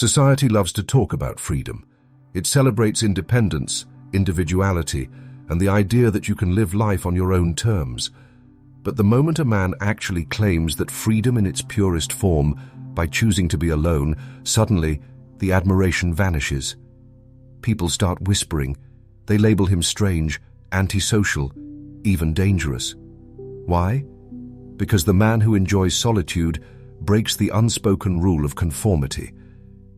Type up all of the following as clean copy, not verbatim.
Society loves to talk about freedom. It celebrates independence, individuality, and the idea that you can live life on your own terms. But the moment a man actually claims that freedom in its purest form, by choosing to be alone, suddenly the admiration vanishes. People start whispering. They label him strange, antisocial, even dangerous. Why? Because the man who enjoys solitude breaks the unspoken rule of conformity.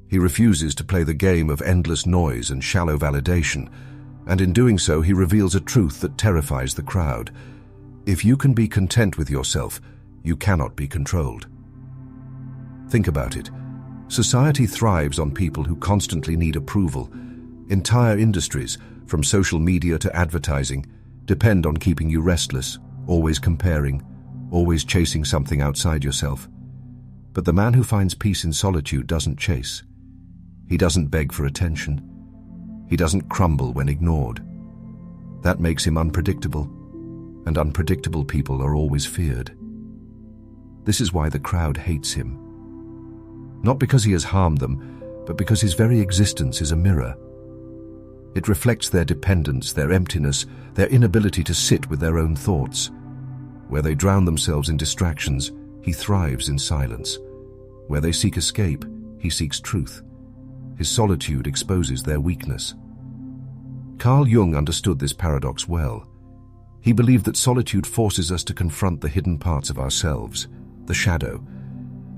He refuses to play the game of endless noise and shallow validation, and in doing so he reveals a truth that terrifies the crowd. If you can be content with yourself, you cannot be controlled. Think about it. Society thrives on people who constantly need approval. Entire industries, from social media to advertising, depend on keeping you restless, always comparing, always chasing something outside yourself. But the man who finds peace in solitude doesn't chase. He doesn't beg for attention. He doesn't crumble when ignored. That makes him unpredictable, and unpredictable people are always feared. This is why the crowd hates him. Not because he has harmed them, but because his very existence is a mirror. It reflects their dependence, their emptiness, their inability to sit with their own thoughts. Where they drown themselves in distractions, he thrives in silence. Where they seek escape, he seeks truth. His solitude exposes their weakness. Carl Jung understood this paradox well. He believed that solitude forces us to confront the hidden parts of ourselves, the shadow,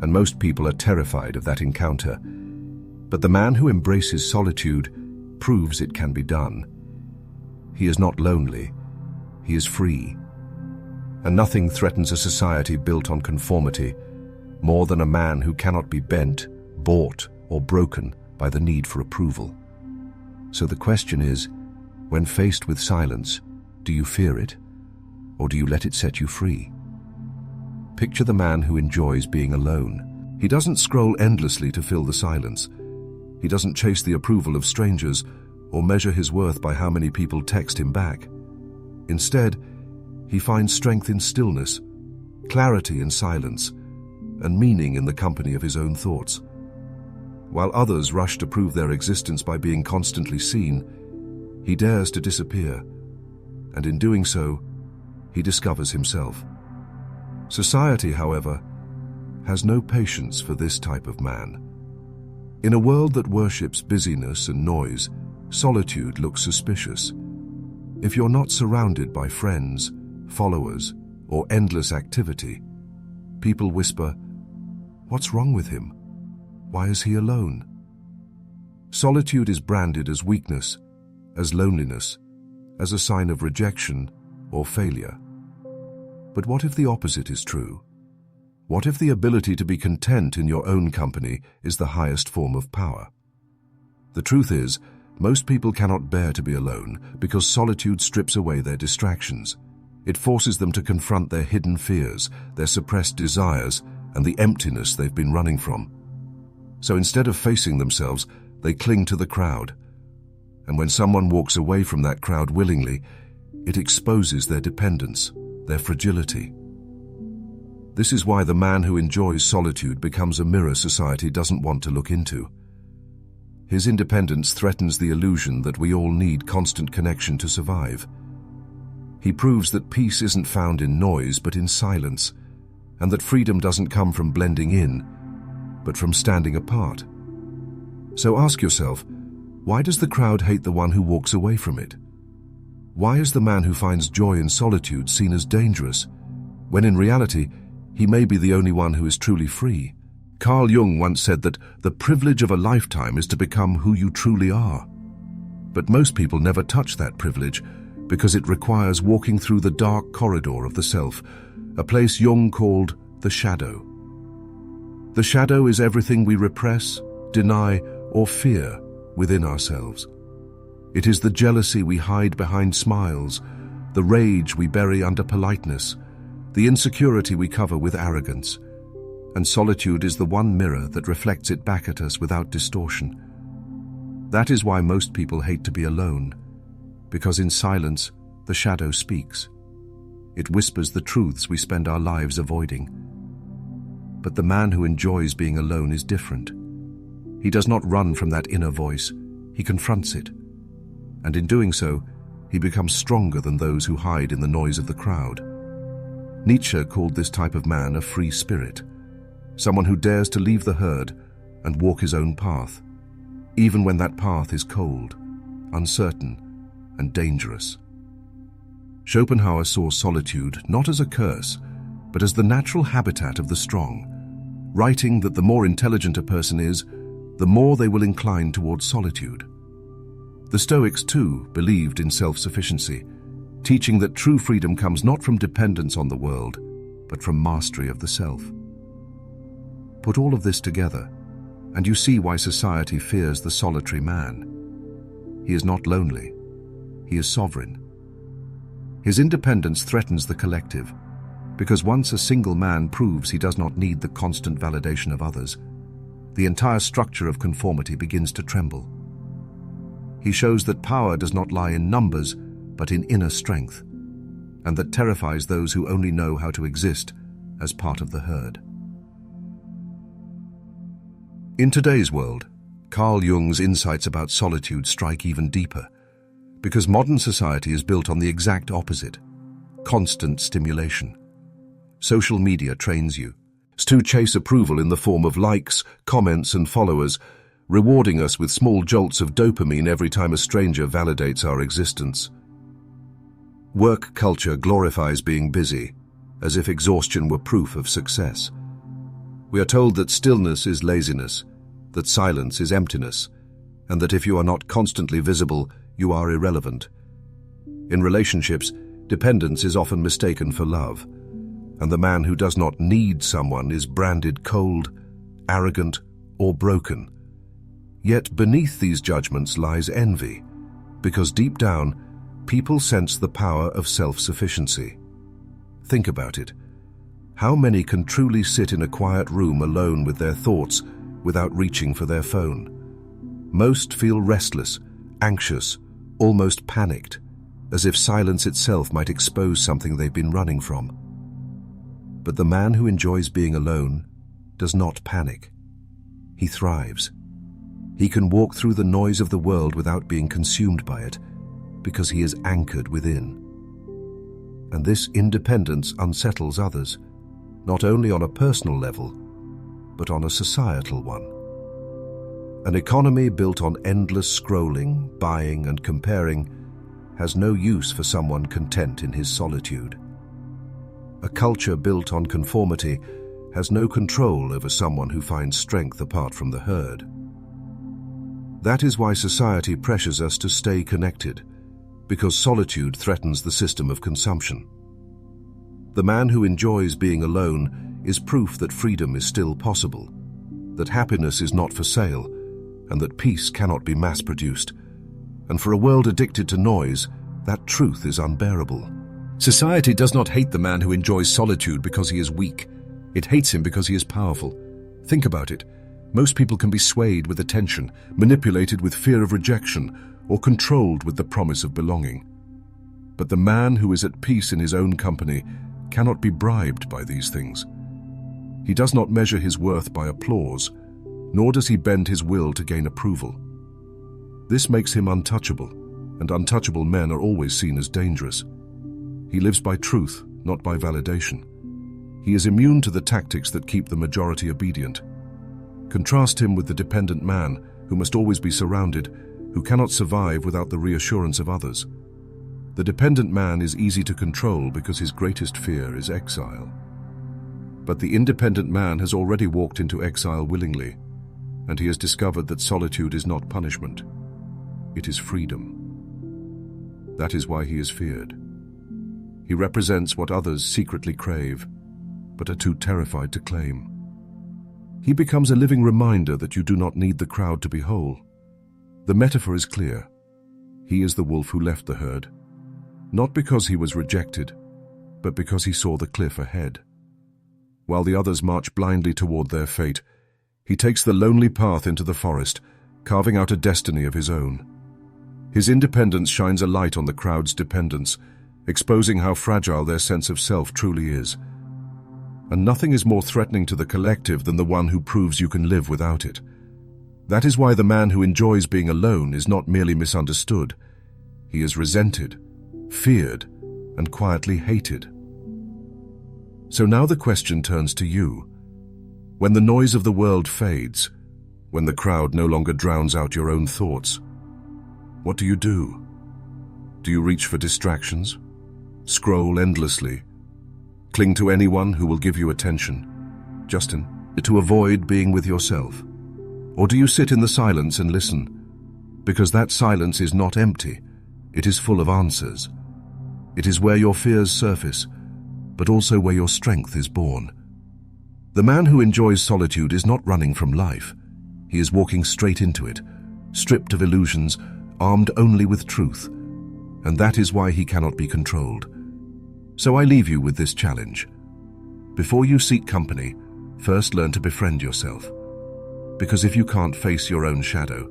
and most people are terrified of that encounter. But the man who embraces solitude proves it can be done. He is not lonely. He is free. And nothing threatens a society built on conformity more than a man who cannot be bent, bought, or broken by the need for approval. So the question is, when faced with silence, do you fear it, or do you let it set you free? Picture the man who enjoys being alone. He doesn't scroll endlessly to fill the silence. He doesn't chase the approval of strangers or measure his worth by how many people text him back. Instead, he finds strength in stillness, clarity in silence, and meaning in the company of his own thoughts. While others rush to prove their existence by being constantly seen, he dares to disappear, and in doing so, he discovers himself. Society, however, has no patience for this type of man. In a world that worships busyness and noise, solitude looks suspicious. If you're not surrounded by friends, followers, or endless activity, people whisper, "What's wrong with him? Why is he alone?" Solitude is branded as weakness, as loneliness, as a sign of rejection or failure. But what if the opposite is true? What if the ability to be content in your own company is the highest form of power? The truth is, most people cannot bear to be alone because solitude strips away their distractions. It forces them to confront their hidden fears, their suppressed desires, and the emptiness they've been running from. So instead of facing themselves, they cling to the crowd. And when someone walks away from that crowd willingly, it exposes their dependence, their fragility. This is why the man who enjoys solitude becomes a mirror society doesn't want to look into. His independence threatens the illusion that we all need constant connection to survive. He proves that peace isn't found in noise but in silence, and that freedom doesn't come from blending in, but from standing apart. So ask yourself, why does the crowd hate the one who walks away from it? Why is the man who finds joy in solitude seen as dangerous, when in reality, he may be the only one who is truly free? Carl Jung once said that the privilege of a lifetime is to become who you truly are. But most people never touch that privilege because it requires walking through the dark corridor of the self, a place Jung called the shadow. The shadow is everything we repress, deny, or fear within ourselves. It is the jealousy we hide behind smiles, the rage we bury under politeness, the insecurity we cover with arrogance. And solitude is the one mirror that reflects it back at us without distortion. That is why most people hate to be alone, because in silence, the shadow speaks. It whispers the truths we spend our lives avoiding. But the man who enjoys being alone is different. He does not run from that inner voice, he confronts it. And in doing so, he becomes stronger than those who hide in the noise of the crowd. Nietzsche called this type of man a free spirit, someone who dares to leave the herd and walk his own path, even when that path is cold, uncertain, and dangerous. Schopenhauer saw solitude not as a curse, but as the natural habitat of the strong, writing that the more intelligent a person is, the more they will incline towards solitude. The Stoics, too, believed in self-sufficiency, teaching that true freedom comes not from dependence on the world, but from mastery of the self. Put all of this together, and you see why society fears the solitary man. He is not lonely. He is sovereign. His independence threatens the collective, because once a single man proves he does not need the constant validation of others, the entire structure of conformity begins to tremble. He shows that power does not lie in numbers, but in inner strength, and that terrifies those who only know how to exist as part of the herd. In today's world, Carl Jung's insights about solitude strike even deeper, because modern society is built on the exact opposite: constant stimulation. Social media trains you to chase approval in the form of likes, comments, and followers, rewarding us with small jolts of dopamine every time a stranger validates our existence. Work culture glorifies being busy, as if exhaustion were proof of success. We are told that stillness is laziness, that silence is emptiness, and that if you are not constantly visible, you are irrelevant. In relationships, dependence is often mistaken for love, and the man who does not need someone is branded cold, arrogant, or broken. Yet beneath these judgments lies envy, because deep down, people sense the power of self-sufficiency. Think about it. How many can truly sit in a quiet room alone with their thoughts without reaching for their phone? Most feel restless, anxious, almost panicked, as if silence itself might expose something they've been running from. But the man who enjoys being alone does not panic. He thrives. He can walk through the noise of the world without being consumed by it, because he is anchored within. And this independence unsettles others, not only on a personal level, but on a societal one. An economy built on endless scrolling, buying, and comparing has no use for someone content in his solitude. A culture built on conformity has no control over someone who finds strength apart from the herd. That is why society pressures us to stay connected, because solitude threatens the system of consumption. The man who enjoys being alone is proof that freedom is still possible, that happiness is not for sale, and that peace cannot be mass-produced. And for a world addicted to noise, that truth is unbearable. Society does not hate the man who enjoys solitude because he is weak. It hates him because he is powerful. Think about it. Most people can be swayed with attention, manipulated with fear of rejection, or controlled with the promise of belonging. But the man who is at peace in his own company cannot be bribed by these things. He does not measure his worth by applause, nor does he bend his will to gain approval. This makes him untouchable, and untouchable men are always seen as dangerous. He lives by truth, not by validation. He is immune to the tactics that keep the majority obedient. Contrast him with the dependent man, who must always be surrounded, who cannot survive without the reassurance of others. The dependent man is easy to control because his greatest fear is exile. But the independent man has already walked into exile willingly, and he has discovered that solitude is not punishment. It is freedom. That is why he is feared. He represents what others secretly crave, but are too terrified to claim. He becomes a living reminder that you do not need the crowd to be whole. The metaphor is clear. He is the wolf who left the herd, not because he was rejected, but because he saw the cliff ahead. While the others march blindly toward their fate, he takes the lonely path into the forest, carving out a destiny of his own. His independence shines a light on the crowd's dependence, exposing how fragile their sense of self truly is. And nothing is more threatening to the collective than the one who proves you can live without it. That is why the man who enjoys being alone is not merely misunderstood. He is resented, feared, and quietly hated. So now the question turns to you. When the noise of the world fades, when the crowd no longer drowns out your own thoughts, what do you do? Do you reach for distractions? Scroll endlessly? Cling to anyone who will give you attention? Justin, to avoid being with yourself? Or do you sit in the silence and listen? Because that silence is not empty. It is full of answers. It is where your fears surface, but also where your strength is born. The man who enjoys solitude is not running from life. He is walking straight into it, stripped of illusions, armed only with truth. And that is why he cannot be controlled. So I leave you with this challenge. Before you seek company, first learn to befriend yourself. Because if you can't face your own shadow,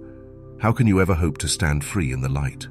how can you ever hope to stand free in the light?